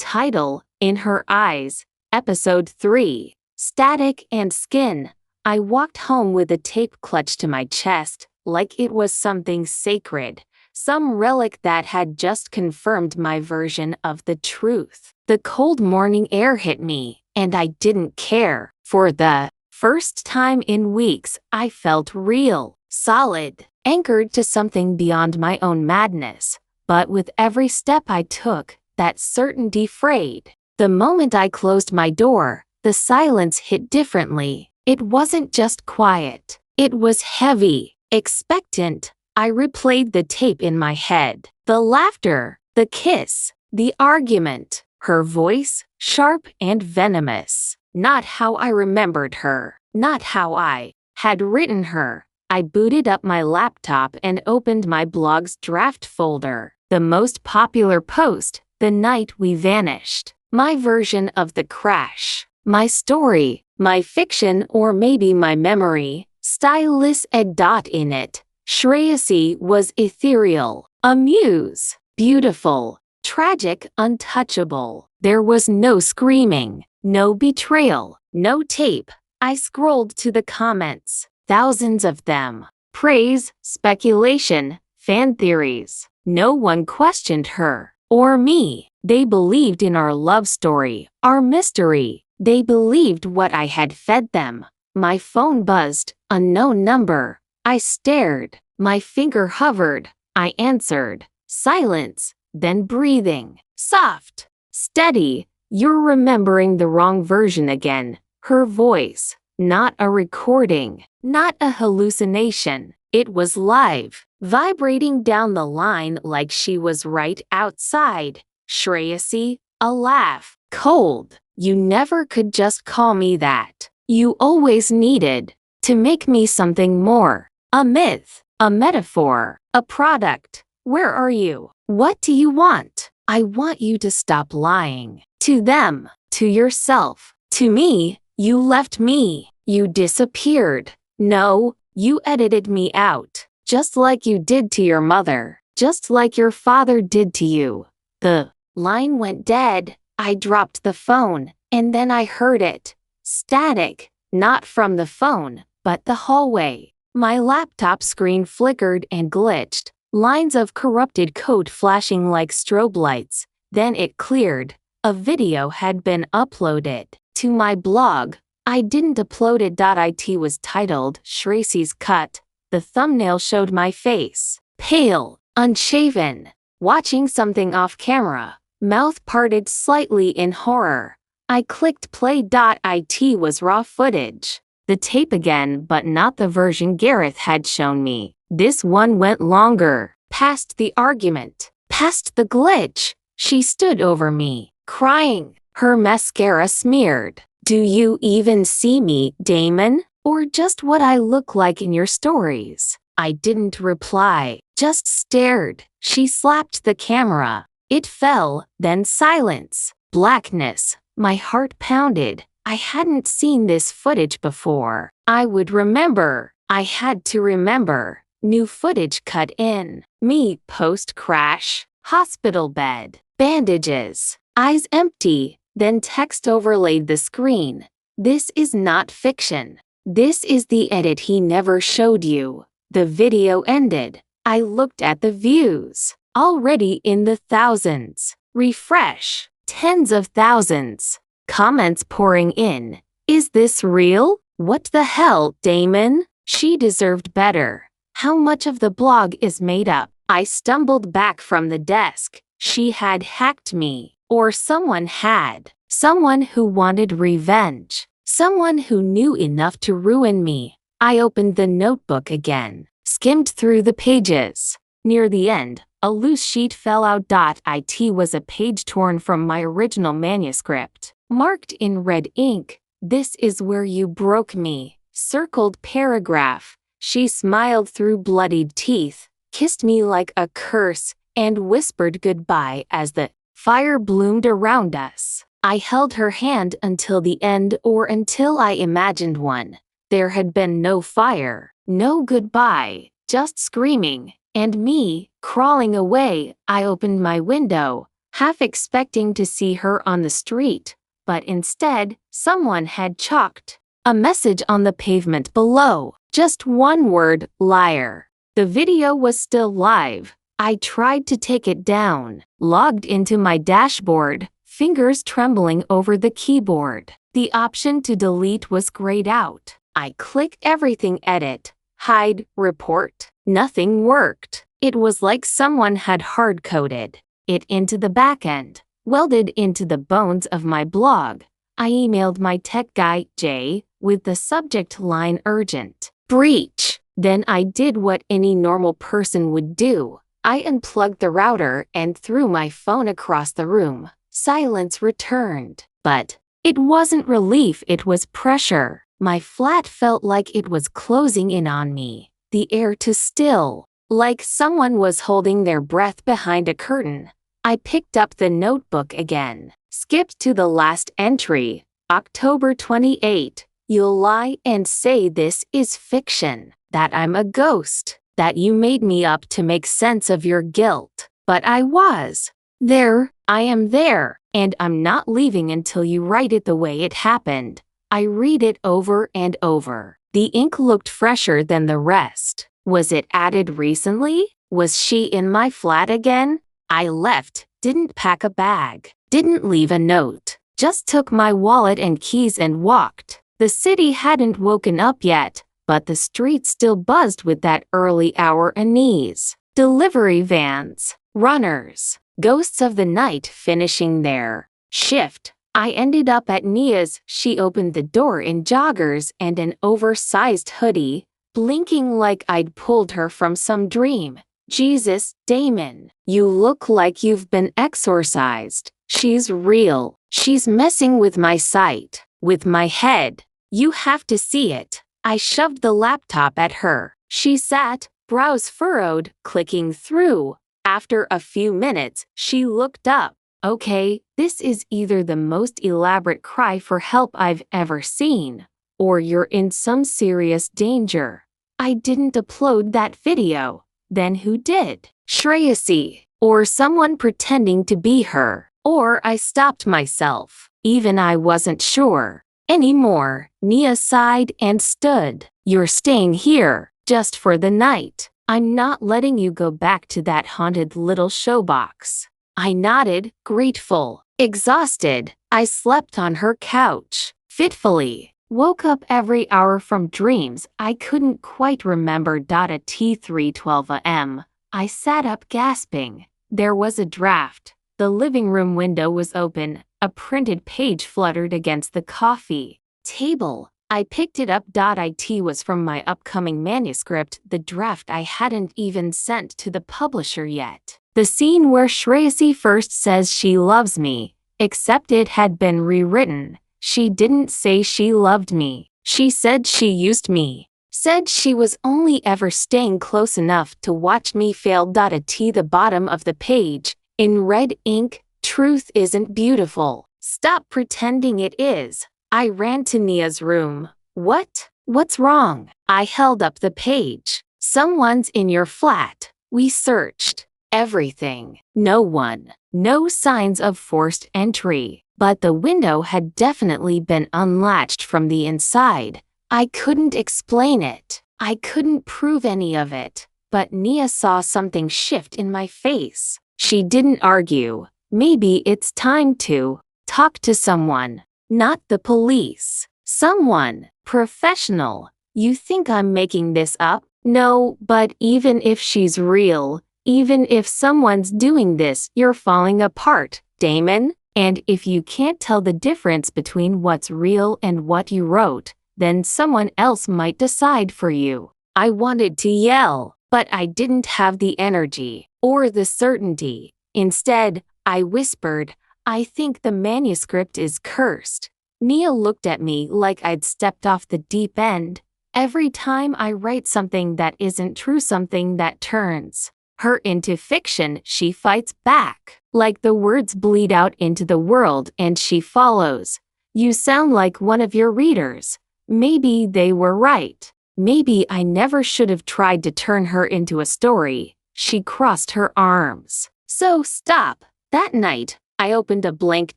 Title: In Her Eyes, Episode 3. Static and Skin. I walked home with the tape clutched to my chest, like it was something sacred, some relic that had just confirmed my version of the truth. The cold morning air hit me, and I didn't care. For the first time in weeks, I felt real, solid, anchored to something beyond my own madness. But with every step I took, that certainty frayed. The moment I closed my door, the silence hit differently. It wasn't just quiet. It was heavy, expectant. I replayed the tape in my head. The laughter, the kiss, the argument. Her voice, sharp and venomous. Not how I remembered her. Not how I had written her. I booted up my laptop and opened my blog's draft folder. The most popular post, the night we vanished. My version of the crash. My story, my fiction, or maybe my memory. Styleless ed. In it. Shreyasi was ethereal, a muse, beautiful, tragic, untouchable. There was no screaming, no betrayal, no tape. I scrolled to the comments, thousands of them. Praise, speculation, fan theories. No one questioned her or me. They believed in our love story, our mystery. They believed what I had fed them. My phone buzzed, unknown number. I stared. My finger hovered. I answered. Silence, then breathing. Soft, steady. You're remembering the wrong version again. Her voice, not a recording, not a hallucination. It was live, vibrating down the line like she was right outside. Shreyasi, a laugh. Cold. You never could just call me that. You always needed to make me something more. A myth, a metaphor, a product. Where are you? What do you want? I want you to stop lying. To them, to yourself, to me. You left me. You disappeared. No, you edited me out. Just like you did to your mother. Just like your father did to you. The line went dead. I dropped the phone, and then I heard it. Static, not from the phone, but the hallway. My laptop screen flickered and glitched, lines of corrupted code flashing like strobe lights. Then it cleared. A video had been uploaded to my blog. I didn't upload it. It was titled Shreyasi's Cut. The thumbnail showed my face, pale, unshaven, watching something off camera, mouth parted slightly in horror. I clicked play. It was raw footage. The tape again, but not the version Gareth had shown me. This one went longer, past the argument, past the glitch. She stood over me, crying, her mascara smeared. Do you even see me, Damon? Or just what I look like in your stories? I didn't reply, just stared. She slapped the camera. It fell, then silence, blackness. My heart pounded. I hadn't seen this footage before. I would remember. I had to remember. New footage cut in. Me post-crash. Hospital bed. Bandages. Eyes empty. Then text overlaid the screen. This is not fiction. This is the edit he never showed you. The video ended. I looked at the views. Already in the thousands. Refresh. Tens of thousands. Comments pouring in. Is this real? What the hell, Damon? She deserved better. How much of the blog is made up? I stumbled back from the desk. She had hacked me. Or someone had. Someone who wanted revenge. Someone who knew enough to ruin me. I opened the notebook again. Skimmed through the pages. Near the end, a loose sheet fell out. It was a page torn from my original manuscript. Marked in red ink. This is where you broke me. Circled paragraph. She smiled through bloodied teeth, kissed me like a curse, and whispered goodbye as the fire bloomed around us. I held her hand until the end, or until I imagined one. There had been no fire, no goodbye, just screaming, and me, crawling away. I opened my window. half expecting to see her on the street, but instead, someone had chalked a message on the pavement below. Just one word, liar. The video was still live. I tried to take it down, logged into my dashboard, fingers trembling over the keyboard. The option to delete was grayed out. I clicked everything, edit, hide, report. Nothing worked. It was like someone had hard-coded it into the backend, welded into the bones of my blog. I emailed my tech guy, Jay, with the subject line urgent. Breach. Then I did what any normal person would do. I unplugged the router and threw my phone across the room. Silence returned. But it wasn't relief, it was pressure. My flat felt like it was closing in on me. The air too still, like someone was holding their breath behind a curtain. I picked up the notebook again, skipped to the last entry, October 28. You'll lie and say this is fiction, that I'm a ghost, that you made me up to make sense of your guilt. But I was there, I am there, and I'm not leaving until you write it the way it happened. I read it over and over. The ink looked fresher than the rest. Was it added recently? Was she in my flat again? I left, didn't pack a bag, didn't leave a note, just took my wallet and keys and walked. The city hadn't woken up yet, but the street still buzzed with that early hour unease. Delivery vans, runners, ghosts of the night finishing their shift. I ended up at Nia's. She opened the door in joggers and an oversized hoodie, blinking like I'd pulled her from some dream. Jesus, Damon, you look like you've been exorcised. She's real. She's messing with my sight, with my head. You have to see it. I shoved the laptop at her. She sat, brows furrowed, clicking through. After a few minutes, she looked up. Okay, this is either the most elaborate cry for help I've ever seen, or you're in some serious danger. I didn't upload that video. Then who did? Shreyasi, or someone pretending to be her. Or I stopped myself. Even I wasn't sure anymore. Nia sighed and stood. You're staying here, just for the night. I'm not letting you go back to that haunted little showbox. I nodded, grateful. Exhausted, I slept on her couch, fitfully. Woke up every hour from dreams I couldn't quite remember. At 3:12 a.m., I sat up gasping. There was a draft. The living room window was open. A printed page fluttered against the coffee table. I picked it up. It was from my upcoming manuscript, the draft I hadn't even sent to the publisher yet. The scene where Shreyasi first says she loves me, except it had been rewritten. She didn't say she loved me. She said she used me. Said she was only ever staying close enough to watch me fail. At the bottom of the page, in red ink, truth isn't beautiful. Stop pretending it is. I ran to Nia's room. What? What's wrong? I held up the page. Someone's in your flat. We searched everything. No one. No signs of forced entry. But the window had definitely been unlatched from the inside. I couldn't explain it. I couldn't prove any of it. But Nia saw something shift in my face. She didn't argue. Maybe it's time to talk to someone. Not the police. Someone professional. You think I'm making this up? No, but even if she's real, even if someone's doing this, you're falling apart, Damon. And if you can't tell the difference between what's real and what you wrote, then someone else might decide for you. I wanted to yell, but I didn't have the energy or the certainty. Instead, I whispered, I think the manuscript is cursed. Nia looked at me like I'd stepped off the deep end. Every time I write something that isn't true, something that turns her into fiction, she fights back. Like the words bleed out into the world and she follows. You sound like one of your readers. Maybe they were right. Maybe I never should have tried to turn her into a story. She crossed her arms. So stop. That night, I opened a blank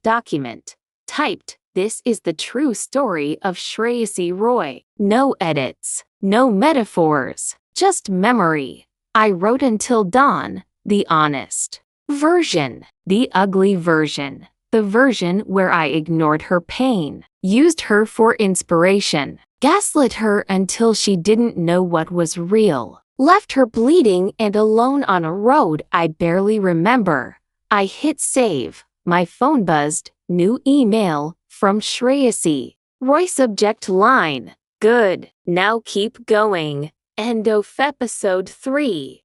document. Typed, "This is the true story of Shreyasi Roy." No edits, no metaphors, just memory. I wrote until dawn, the honest version, the ugly version, the version where I ignored her pain, used her for inspiration, gaslit her until she didn't know what was real, left her bleeding and alone on a road I barely remember. I hit save. My phone buzzed. New email from Shreyasi. Roy subject line. Good. Now keep going. End of episode 3.